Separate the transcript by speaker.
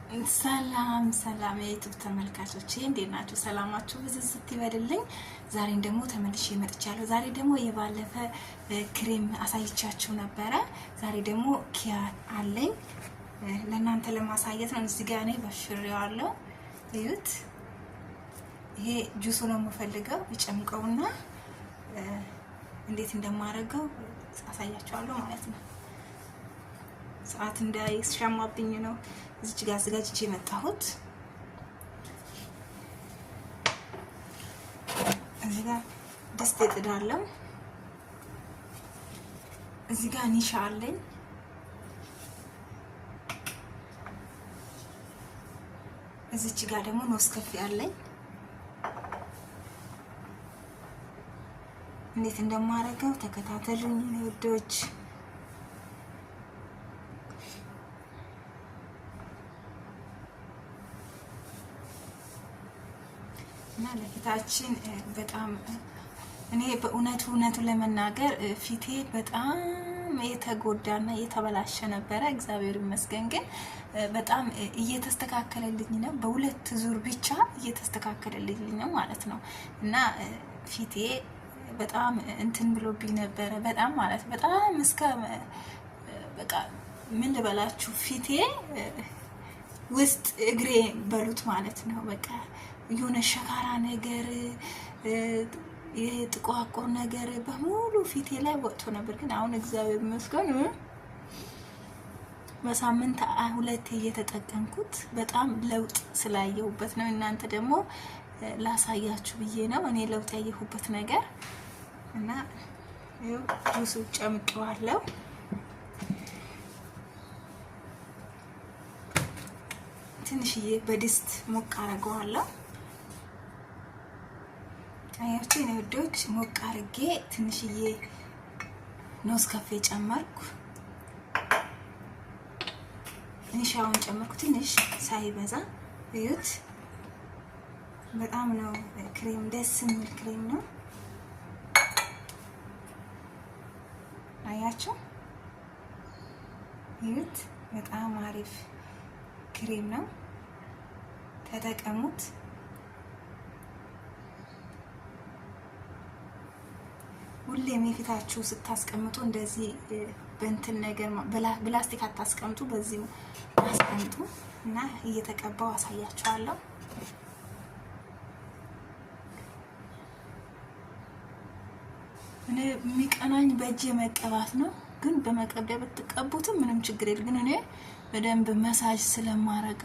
Speaker 1: ሰላም ሰላም የዩቲዩብ ተመልካቾቼ እንዴት ናችሁ? ሰላማችሁ ብዝዝት ይበልልኝ። ዛሬን ደግሞ ተመልሼ መጥቻለሁ። ዛሬ ደግሞ የባለፈ ክሬም አሳይቻችሁ ነበረ። ዛሬ ደግሞ ኪያር አለኝ ለእናንተ ለማሳየት ነው። እዚህ ጋር እኔ በሽሬዋለሁ። እዩት። ይሄ ጁሱ ነው የምፈልገው። ይጨምቀውና እንዴት እንደማደርገው አሳያችኋለሁ ማለት ነው። ሰዓት እንዳይሻማብኝ ነው እዚህ ጋር አዘጋጅቼ የመጣሁት። እዚህ ጋር ድስት እጥዳለሁ። እዚህ ጋር ኒሻ አለኝ። እዚች ጋር ደግሞ ኖስከፊ አለኝ። እንዴት እንደማደርገው ተከታተሉኝ ውዶች። እና ለፊታችን በጣም እኔ በእውነቱ ለመናገር ፊቴ በጣም የተጎዳና የተበላሸ ነበረ። እግዚአብሔር ይመስገን ግን በጣም እየተስተካከለልኝ ነው። በሁለት ዙር ብቻ እየተስተካከለልኝ ነው ማለት ነው። እና ፊቴ በጣም እንትን ብሎብኝ ነበረ። በጣም ማለት በጣም እስከ በቃ ምን ልበላችሁ ፊቴ ውስጥ እግሬ በሉት ማለት ነው። በቃ የሆነ ሸካራ ነገር የጥቋቁር ነገር በሙሉ ፊቴ ላይ ወጥቶ ነበር። ግን አሁን እግዚአብሔር ይመስገን በሳምንት 2 እየተጠቀምኩት በጣም ለውጥ ስላየሁበት ነው። እናንተ ደግሞ ላሳያችሁ ብዬ ነው እኔ ለውጥ ያየሁበት ነገር። እና ይኸው ጁሱ ጨምቄዋለሁ። ትንሽዬ በድስት ሞቅ አደርገዋለሁ። አያችሁ የኔ ውዶች፣ ሞቅ አድርጌ ትንሽዬ ኖስካፌ ጨመርኩ። ኒሻውን ጨመርኩ ትንሽ ሳይበዛ። እዩት፣ በጣም ነው ክሬም፣ ደስ የሚል ክሬም ነው። አያችሁ፣ እዩት፣ በጣም አሪፍ ክሬም ነው። ተጠቀሙት። ሁሌም የፊታችሁ ስታስቀምጡ እንደዚህ በእንትን ነገር ፕላስቲክ አታስቀምጡ፣ በዚህ አስቀምጡ። እና እየተቀባው አሳያችኋለሁ። እኔ የሚቀናኝ በእጄ መቀባት ነው፣ ግን በመቀቢያ ብትቀቡትም ምንም ችግር የለም። ግን እኔ በደንብ መሳጅ ስለማረግ